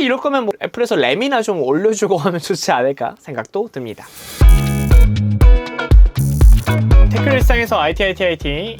사실 이럴 거면 뭐 애플에서 램이나 좀 올려주고 하면 좋지 않을까 생각도 듭니다. 테크 일상에서 IT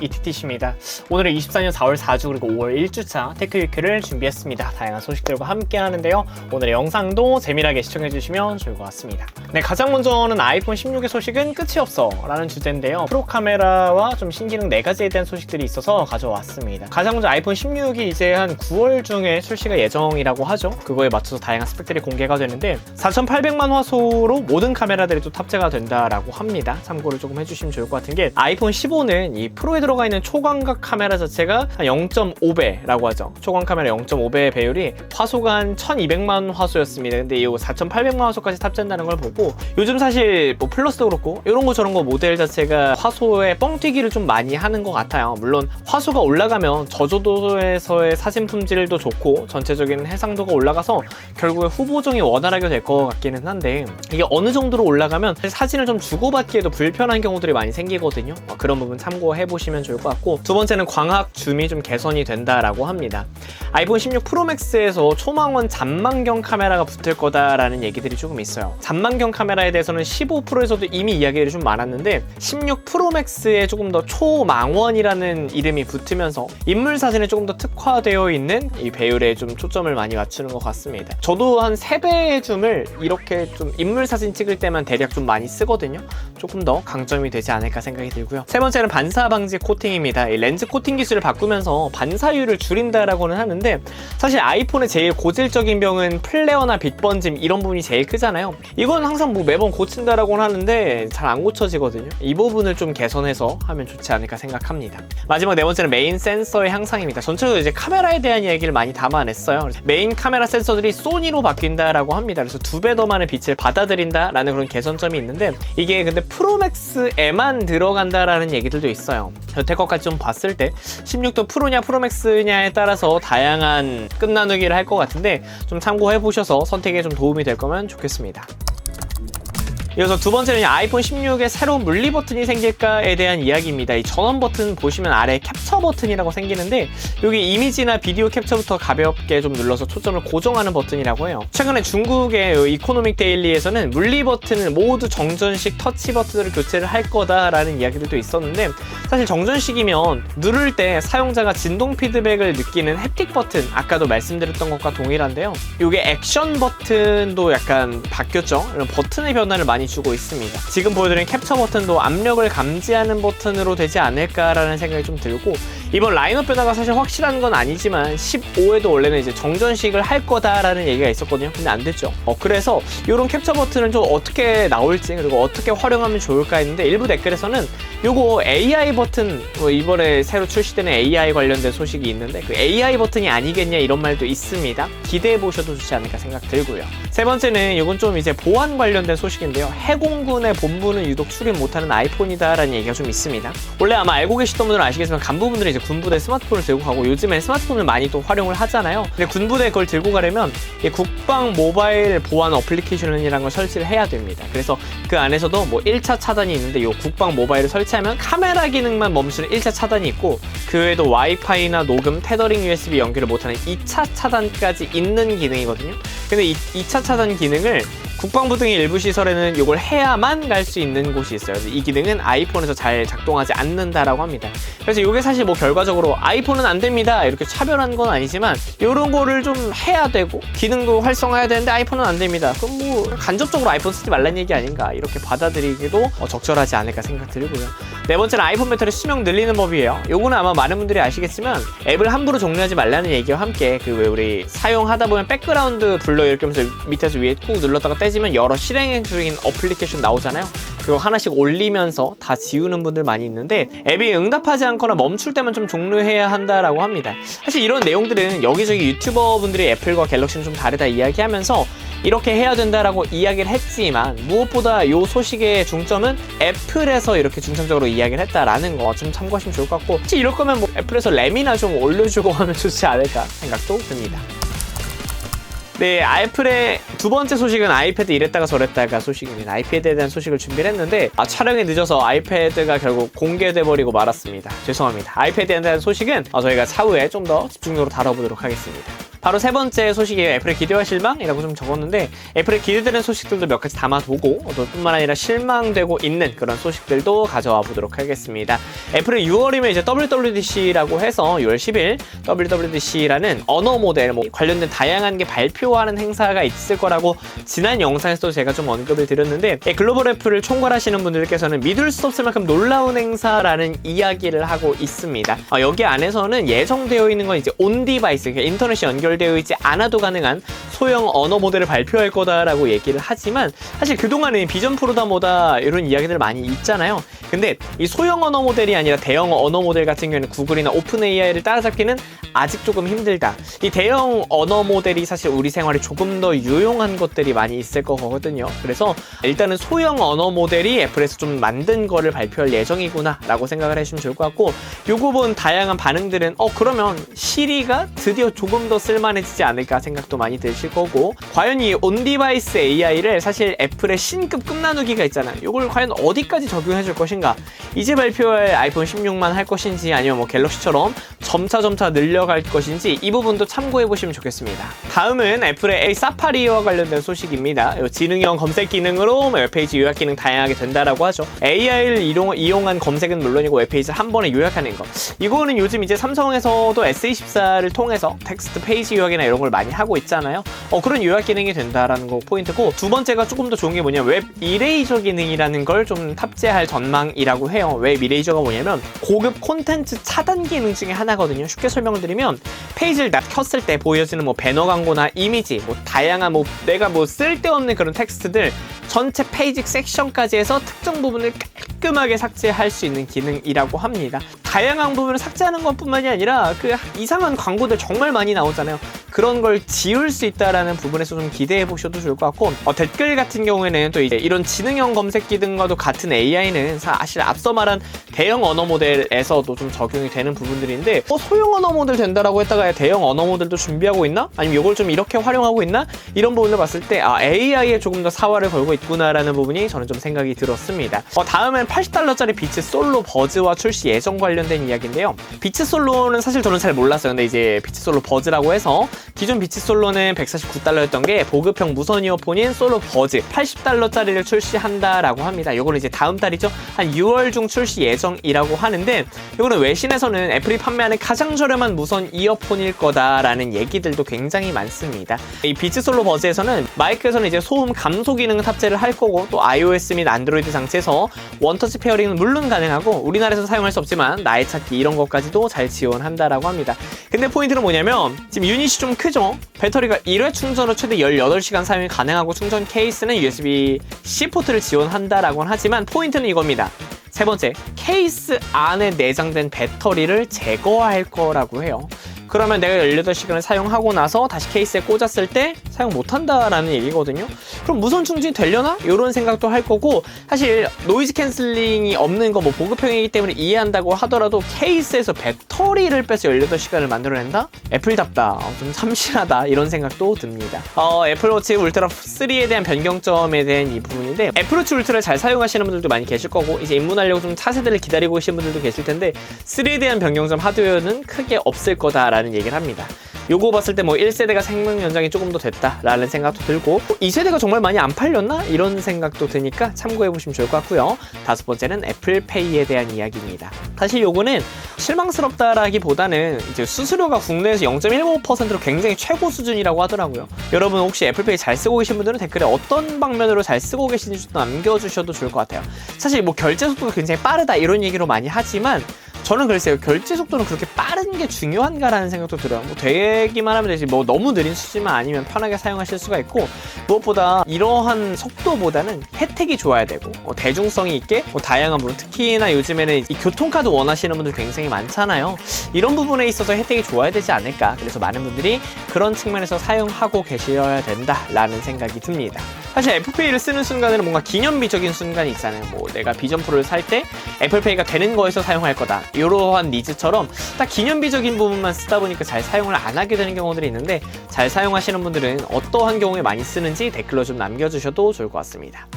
ETTC입니다. 오늘은 24년 4월 4주 그리고 5월 1주차 테크위크를 준비했습니다. 다양한 소식들과 함께 하는데요. 오늘의 영상도 재미나게 시청해주시면 좋을 것 같습니다. 네, 가장 먼저는 아이폰 16의 소식은 끝이 없어 라는 주제인데요. 프로 카메라와 좀 신기능 4가지에 대한 소식들이 있어서 가져왔습니다. 가장 먼저 아이폰 16이 이제 한 9월 중에 출시가 예정이라고 하죠. 그거에 맞춰서 다양한 스펙들이 공개가 되는데 4800만 화소로 모든 카메라들이 또 탑재가 된다라고 합니다. 참고를 조금 해주시면 좋을 것 같은 게 아이폰 15는 이 프로에 들어가 있는 초광각 카메라 자체가 한 0.5배라고 하죠. 초광 카메라 0.5배 배율이 화소가 한 1200만 화소였습니다. 근데 이 4800만 화소까지 탑재한다는 걸 보고 요즘 사실 뭐 플러스도 그렇고 이런 거 저런 거 모델 자체가 화소에 뻥튀기를 좀 많이 하는 것 같아요. 물론 화소가 올라가면 저조도에서의 사진 품질도 좋고 전체적인 해상도가 올라가서 결국에 후보정이 원활하게 될 것 같기는 한데 이게 어느 정도로 올라가면 사진을 좀 주고받기에도 불편한 경우들이 많이 생기거든요. 그런 부분 참고해 보시면 좋을 것 같고, 두 번째는 광학 줌이 좀 개선이 된다라고 합니다. 아이폰 16 프로 맥스에서 초망원 잔망경 카메라가 붙을 거다라는 얘기들이 조금 있어요. 잔망경 카메라에 대해서는 15 프로에서도 이미 이야기들이 좀 많았는데 16 프로 맥스에 조금 더 초망원이라는 이름이 붙으면서 인물 사진에 조금 더 특화되어 있는 이 배율에 좀 초점을 많이 맞추는 것 같습니다. 저도 한 3배의 줌을 이렇게 좀 인물 사진 찍을 때만 대략 좀 많이 쓰거든요. 조금 더 강점이 되지 않을까 생각이 들고요. 세 번째는 반사 방지 코팅입니다. 이 렌즈 코팅 기술을 바꾸면서 반사율을 줄인다라고는 하는데 사실 아이폰의 제일 고질적인 병은 플레어나 빛 번짐 이런 부분이 제일 크잖아요. 이건 항상 뭐 매번 고친다라고는 하는데 잘 안 고쳐지거든요. 이 부분을 좀 개선해서 하면 좋지 않을까 생각합니다. 마지막 네 번째는 메인 센서의 향상입니다. 전체적으로 이제 카메라에 대한 이야기를 많이 담아냈어요. 메인 카메라 센서들이 소니로 바뀐다라고 합니다. 그래서 2배 더 많은 빛을 받아들인다라는 그런 개선점이 있는데 이게 근데 프로맥스에만 들어간다라는 얘기들도 있어요. 여태껏까지 좀 봤을 때 16도 프로냐 프로맥스냐에 따라서 다양한 끝나누기를 할 것 같은데 좀 참고해 보셔서 선택에 좀 도움이 될 거면 좋겠습니다. 이어서 두 번째는 아이폰 16에 새로운 물리 버튼이 생길까에 대한 이야기입니다. 이 전원 버튼 보시면 아래 캡처 버튼이라고 생기는데 여기 이미지나 비디오 캡처부터 가볍게 좀 눌러서 초점을 고정하는 버튼이라고 해요. 최근에 중국의 이코노믹 데일리에서는 물리 버튼을 모두 정전식 터치 버튼으로 교체를 할 거다라는 이야기들도 있었는데 사실 정전식이면 누를 때 사용자가 진동 피드백을 느끼는 햅틱 버튼, 아까도 말씀드렸던 것과 동일한데요. 이게 액션 버튼도 약간 바뀌었죠. 이런 버튼의 변화를 많이 주고 있습니다. 지금 보여드린 캡처 버튼도 압력을 감지하는 버튼으로 되지 않을까라는 생각이 좀 들고, 이번 라인업 변화가 사실 확실한 건 아니지만 15에도 원래는 이제 정전식을 할 거다라는 얘기가 있었거든요. 근데 안 됐죠. 그래서 이런 캡처 버튼은 좀 어떻게 나올지 그리고 어떻게 활용하면 좋을까 했는데 일부 댓글에서는 요거 AI 버튼, 이번에 새로 출시되는 AI 관련된 소식이 있는데 그 AI 버튼이 아니겠냐 이런 말도 있습니다. 기대해 보셔도 좋지 않을까 생각 들고요. 세 번째는 이건 좀 이제 보안 관련된 소식인데요. 해공군의 본부는 유독 출입 못하는 아이폰이다라는 얘기가 좀 있습니다. 원래 아마 알고 계시던 분들은 아시겠지만 간부분들이 이제 군부대 스마트폰을 들고 가고 요즘엔 스마트폰을 많이 또 활용을 하잖아요. 근데 군부대에 그걸 들고 가려면 국방 모바일 보안 어플리케이션이라는 걸 설치를 해야 됩니다. 그래서 그 안에서도 뭐 1차 차단이 있는데 이 국방 모바일을 설치하면 카메라 기능만 멈추는 1차 차단이 있고 그 외에도 와이파이나 녹음, 테더링 USB 연결을 못하는 2차 차단까지 있는 기능이거든요. 근데 이 2차 차단 기능을 국방부 등의 일부 시설에는 이걸 해야만 갈 수 있는 곳이 있어요. 이 기능은 아이폰에서 잘 작동하지 않는다라고 합니다. 그래서 이게 사실 뭐 결과적으로 아이폰은 안 됩니다 이렇게 차별한 건 아니지만 이런 거를 좀 해야 되고 기능도 활성화해야 되는데 아이폰은 안 됩니다. 그럼 뭐 간접적으로 아이폰 쓰지 말라는 얘기 아닌가 이렇게 받아들이기도 적절하지 않을까 생각 들고요. 네 번째는 아이폰 배터리 수명 늘리는 법이에요. 요거는 아마 많은 분들이 아시겠지만 앱을 함부로 종료하지 말라는 얘기와 함께 그 왜 우리 사용하다 보면 백그라운드 블러 이렇게 하면서 밑에서 위에 꾹 눌렀다가 떼지면 여러 실행 중인 어플리케이션 나오잖아요. 그거 하나씩 올리면서 다 지우는 분들 많이 있는데 앱이 응답하지 않거나 멈출 때만 좀 종료해야 한다라고 합니다. 사실 이런 내용들은 여기저기 유튜버 분들이 애플과 갤럭시는 좀 다르다 이야기하면서 이렇게 해야 된다라고 이야기를 했지만 무엇보다 이 소식의 중점은 애플에서 이렇게 중점적으로 이야기를 했다라는 거 좀 참고하시면 좋을 것 같고, 혹시 이럴 거면 뭐 애플에서 램이나 좀 올려주고 하면 좋지 않을까 생각도 듭니다. 네, 애플의 두 번째 소식은 아이패드 이랬다가 저랬다가 소식입니다. 아이패드에 대한 소식을 준비를 했는데 촬영이 늦어서 아이패드가 결국 공개돼버리고 말았습니다. 죄송합니다. 아이패드에 대한 소식은 저희가 차후에 좀 더 집중적으로 다뤄보도록 하겠습니다. 바로 세 번째 소식이 애플의 기대와 실망이라고 좀 적었는데 애플의 기대되는 소식들도 몇 가지 담아두고 또 뿐만 아니라 실망되고 있는 그런 소식들도 가져와 보도록 하겠습니다. 애플의 6월이면 이제 WWDC라고 해서 6월 10일 WWDC라는 언어 모델 관련된 다양한 게 발표하는 행사가 있을 거라고 지난 영상에서도 제가 좀 언급을 드렸는데 글로벌 애플을 총괄하시는 분들께서는 믿을 수 없을 만큼 놀라운 행사라는 이야기를 하고 있습니다. 여기 안에서는 예정되어 있는 건 이제 온 디바이스, 인터넷이 연결되어 있지 않아도 가능한 소형 언어 모델을 발표할 거다라고 얘기를 하지만 사실 그동안에 비전 프로다 뭐다 이런 이야기들 많이 있잖아요. 근데 이 소형 언어 모델이 아니라 대형 언어 모델 같은 경우에는 구글이나 오픈 AI를 따라잡기는 아직 조금 힘들다. 이 대형 언어 모델이 사실 우리 생활에 조금 더 유용한 것들이 많이 있을 거거든요. 그래서 일단은 소형 언어 모델이 애플에서 좀 만든 거를 발표할 예정이구나 라고 생각을 해주시면 좋을 것 같고, 요거 본 다양한 반응들은 그러면 시리가 드디어 조금 더 쓸만해지지 않을까 생각도 많이 드실 거고, 과연 이 온디바이스 AI를 사실 애플의 신급 끝나누기가 있잖아요. 이걸 과연 어디까지 적용해 줄 것인가, 이제 발표할 아이폰 16만 할 것인지 아니면 뭐 갤럭시처럼 점차 늘려갈 것인지 이 부분도 참고해 보시면 좋겠습니다. 다음은 애플의 사파리와 관련된 소식입니다. 지능형 검색 기능으로 웹페이지 요약 기능 다양하게 된다라고 하죠. AI를 이용한 검색은 물론이고 웹페이지를 한 번에 요약하는 것, 이거는 요즘 이제 삼성에서도 S24를 통해서 텍스트 페이지 요약이나 이런 걸 많이 하고 있잖아요. 그런 요약 기능이 된다라는 거 포인트고, 두 번째가 조금 더 좋은 게 뭐냐면 웹 이레이저 기능이라는 걸 좀 탑재할 전망이라고 해요. 웹 이레이저가 뭐냐면 고급 콘텐츠 차단 기능 중에 하나거든요. 쉽게 설명드리면 페이지를 켰을 때 보여지는 뭐 배너 광고나 이미지, 뭐 다양한 내가 쓸데없는 그런 텍스트들 전체 페이지 섹션까지 해서 특정 부분을 깔끔하게 삭제할 수 있는 기능이라고 합니다. 다양한 부분을 삭제하는 것뿐만이 아니라 그 이상한 광고들 정말 많이 나오잖아요. 그런 걸 지울 수 있다라는 부분에서 좀 기대해 보셔도 좋을 것 같고, 댓글 같은 경우에는 또 이제 이런 지능형 검색 기능과도 같은 AI는 사실 앞서 말한 대형 언어 모델에서도 좀 적용이 되는 부분들인데, 소형 언어 모델 된다라고 했다가 대형 언어 모델도 준비하고 있나? 아니면 이걸 좀 이렇게 활용하고 있나? 이런 부분을 봤을 때 AI에 조금 더 사활을 걸고 있구나라는 부분이 저는 좀 생각이 들었습니다. 다음은 $80짜리 비츠 솔로 버즈와 출시 예정 관련된 이야기인데요. 비츠 솔로는 사실 저는 잘 몰랐어요. 근데 이제 비츠 솔로 버즈라고 해서 기존 비츠 솔로는 $149였던 게 보급형 무선 이어폰인 솔로 버즈 $80짜리를 출시한다라고 합니다. 이거는 이제 다음 달이죠. 한 6월 중 출시 예정이라고 하는데, 이거는 외신에서는 애플이 판매하는 가장 저렴한 무선 이어폰일 거다라는 얘기들도 굉장히 많습니다. 이 비츠 솔로 버즈에서는 마이크에서는 이제 소음 감소 기능을 탑재를 할 거고, 또 iOS 및 안드로이드 장치에서 원터치 페어링은 물론 가능하고 우리나라에서 사용할 수 없지만 나의 찾기 이런 것까지도 잘 지원한다라고 합니다. 근데 포인트는 뭐냐면 지금 유닛이 좀 크죠? 배터리가 1회 충전으로 최대 18시간 사용이 가능하고 충전 케이스는 USB-C 포트를 지원한다라고는 하지만 포인트는 이겁니다. 세 번째, 케이스 안에 내장된 배터리를 제거할 거라고 해요. 그러면 내가 18시간을 사용하고 나서 다시 케이스에 꽂았을 때 사용 못한다라는 얘기거든요. 그럼 무선 충전이 되려나? 이런 생각도 할 거고, 사실 노이즈 캔슬링이 없는 거 보급형이기 때문에 이해한다고 하더라도 케이스에서 배터리를 빼서 18시간을 만들어낸다? 애플답다. 좀 참신하다. 이런 생각도 듭니다. 애플워치 울트라 3에 대한 변경점에 대한 이 부분인데, 애플워치 울트라를 잘 사용하시는 분들도 많이 계실 거고 이제 입문하려고 좀 차세대를 기다리고 계신 분들도 계실 텐데, 3에 대한 변경점 하드웨어는 크게 없을 거다라는 얘기를 합니다. 요거 봤을 때 1세대가 생명 연장이 조금 더 됐다라는 생각도 들고, 2세대가 정말 많이 안 팔렸나? 이런 생각도 드니까 참고해보시면 좋을 것 같고요. 다섯 번째는 애플페이에 대한 이야기입니다. 사실 요거는 실망스럽다라기보다는 이제 수수료가 국내에서 0.15%로 굉장히 최고 수준이라고 하더라고요. 여러분 혹시 애플페이 잘 쓰고 계신 분들은 댓글에 어떤 방면으로 잘 쓰고 계신지 좀 남겨주셔도 좋을 것 같아요. 사실 결제 속도가 굉장히 빠르다 이런 얘기로 많이 하지만 저는 글쎄요, 결제 속도는 그렇게 빠른 게 중요한가라는 생각도 들어요. 되기만 하면 되지 너무 느린 수지만 아니면 편하게 사용하실 수가 있고, 무엇보다 이러한 속도보다는 혜택이 좋아야 되고 대중성이 있게 다양한 부분, 특히나 요즘에는 이 교통카드 원하시는 분들 굉장히 많잖아요. 이런 부분에 있어서 혜택이 좋아야 되지 않을까. 그래서 많은 분들이 그런 측면에서 사용하고 계셔야 된다라는 생각이 듭니다. 사실 애플페이를 쓰는 순간에는 뭔가 기념비적인 순간이 있잖아요. 뭐 내가 비전 프로를 살 때 애플페이가 되는 거에서 사용할 거다, 이러한 니즈처럼 딱 기념비적인 부분만 쓰다 보니까 잘 사용을 안 하게 되는 경우들이 있는데, 잘 사용하시는 분들은 어떠한 경우에 많이 쓰는지 댓글로 좀 남겨주셔도 좋을 것 같습니다.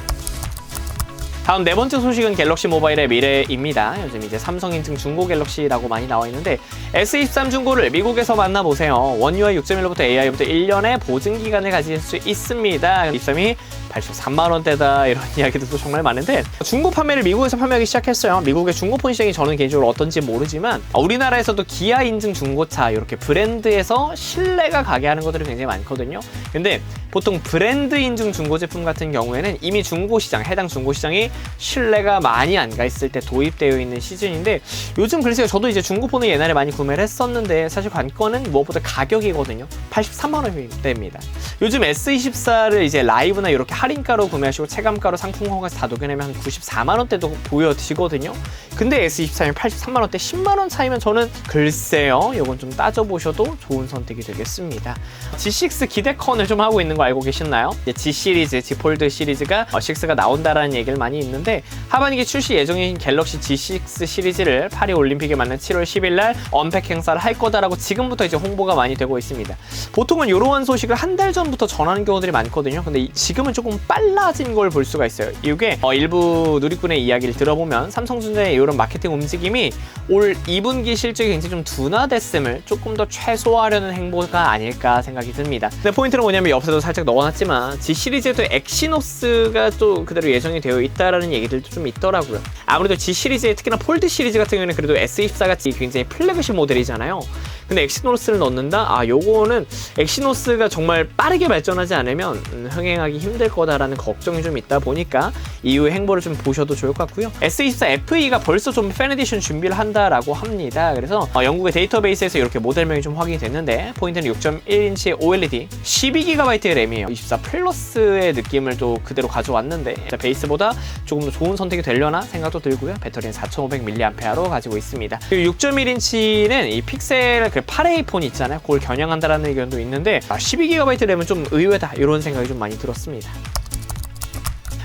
다음 네 번째 소식은 갤럭시 모바일의 미래입니다. 요즘 이제 삼성 인증 중고 갤럭시라고 많이 나와 있는데, S23 중고를 미국에서 만나보세요. 원 UI 6.1로부터 AI부터 1년의 보증 기간을 가질 수 있습니다. 입점이 83만원대다, 이런 이야기들도 정말 많은데, 중고 판매를 미국에서 판매하기 시작했어요. 미국의 중고폰 시장이 저는 개인적으로 어떤지 모르지만, 우리나라에서도 기아 인증 중고차, 이렇게 브랜드에서 신뢰가 가게 하는 것들이 굉장히 많거든요. 근데 보통 브랜드 인증 중고 제품 같은 경우에는 이미 중고시장, 해당 중고시장이 신뢰가 많이 안 가 있을 때 도입되어 있는 시즌인데, 요즘 글쎄요, 저도 이제 중고폰을 옛날에 많이 구매를 했었는데 사실 관건은 무엇보다 가격이거든요. 83만원대입니다. 요즘 S24를 이제 라이브나 이렇게 할인가로 구매하시고 체감가로 상품 허가에서 다 녹여내면 한 94만원대도 보여지거든요. 근데 S24는 83만원대, 10만원 차이면 저는 글쎄요, 이건 좀 따져보셔도 좋은 선택이 되겠습니다. G6 기대컨을 좀 하고 있는 거 알고 계시나요? G 시리즈, G 폴드 시리즈가 6가 나온다라는 얘기를 많이 있는데, 하반기 출시 예정인 갤럭시 G6 시리즈를 파리 올림픽에 맞는 7월 10일 날 언팩 행사를 할 거다라고 지금부터 이제 홍보가 많이 되고 있습니다. 보통은 이러한 소식을 한 달 전부터 전하는 경우들이 많거든요. 근데 지금은 조금 빨라진 걸 볼 수가 있어요. 이게 일부 누리꾼의 이야기를 들어보면 삼성전자의 이런 마케팅 움직임이 올 2분기 실적이 굉장히 좀 둔화됐음을 조금 더 최소화하려는 행보가 아닐까 생각이 듭니다. 근데 포인트는 뭐냐면, 옆에도 살짝 넣어놨지만 G 시리즈에도 엑시노스가 또 그대로 예정이 되어 있다라는 얘기들도 좀 있더라고요. 아무래도 G 시리즈에 특히나 폴드 시리즈 같은 경우에는 그래도 S24 같이 굉장히 플래그십 모델이잖아요. 근데 엑시노스를 넣는다? 요거는 엑시노스가 정말 빠르게 발전하지 않으면 흥행하기 힘들 거다라는 걱정이 좀 있다 보니까 이후의 행보를 좀 보셔도 좋을 것 같고요. S24 FE가 벌써 좀 팬 에디션 준비를 한다라고 합니다. 그래서 영국의 데이터베이스에서 이렇게 모델명이 좀 확인이 됐는데, 포인트는 6.1인치의 OLED, 12GB의 램이에요. 24 플러스의 느낌을 또 그대로 가져왔는데, 베이스보다 조금 더 좋은 선택이 되려나 생각도 들고요. 배터리는 4500mAh로 가지고 있습니다. 그리고 6.1인치는 이 픽셀 그 8A 폰 있잖아요. 그걸 겨냥한다라는 의견도 있는데, 12GB 램은 좀 의외다, 이런 생각이 좀 많이 들었습니다.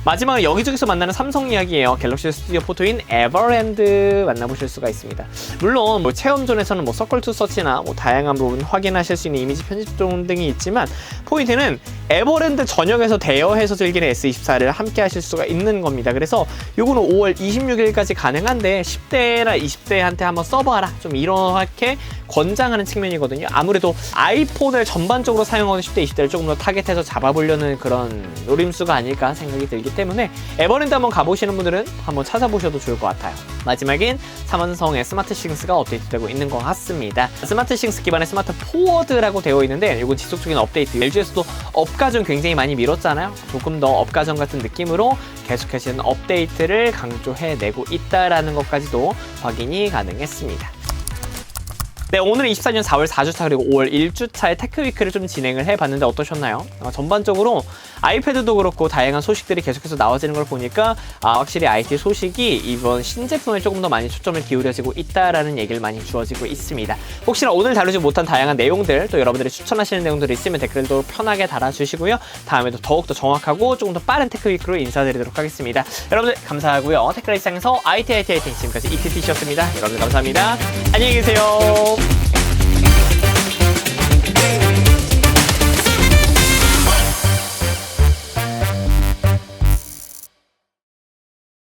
마지막은 여기저기서 만나는 삼성 이야기예요. 갤럭시 스튜디오 포토인 에버랜드 만나보실 수가 있습니다. 물론 뭐 체험존에서는 뭐 서클 투 서치나 뭐 다양한 부분 확인하실 수 있는 이미지 편집 등이 있지만, 포인트는 에버랜드 전역에서 대여해서 즐기는 S24를 함께 하실 수가 있는 겁니다. 그래서 요거는 5월 26일까지 가능한데 10대나 20대한테 한번 써봐라, 좀 이렇게 권장하는 측면이거든요. 아무래도 아이폰을 전반적으로 사용하는 10대, 20대를 조금 더 타겟해서 잡아보려는 그런 노림수가 아닐까 생각이 들기 때문에, 에버랜드 한번 가보시는 분들은 한번 찾아보셔도 좋을 것 같아요. 마지막엔 삼성의 스마트 싱스가 업데이트되고 있는 것 같습니다. 스마트 싱스 기반의 스마트 포워드라고 되어 있는데, 이건 지속적인 업데이트, LG에서도 업가전 굉장히 많이 밀었잖아요. 조금 더 업가전 같은 느낌으로 계속해서 업데이트를 강조해내고 있다라는 것까지도 확인이 가능했습니다. 네, 오늘은 24년 4월 4주차 그리고 5월 1주차의 테크위크를 좀 진행을 해봤는데 어떠셨나요? 전반적으로 아이패드도 그렇고 다양한 소식들이 계속해서 나와지는 걸 보니까 확실히 IT 소식이 이번 신제품에 조금 더 많이 초점을 기울여지고 있다라는 얘기를 많이 주어지고 있습니다. 혹시나 오늘 다루지 못한 다양한 내용들, 또 여러분들이 추천하시는 내용들이 있으면 댓글도 편하게 달아주시고요. 다음에도 더욱더 정확하고 조금 더 빠른 테크위크로 인사드리도록 하겠습니다. 여러분들 감사하고요. 테크라이상에서 IT 지금까지 ETT씨였습니다. 여러분들 감사합니다. 안녕히 계세요.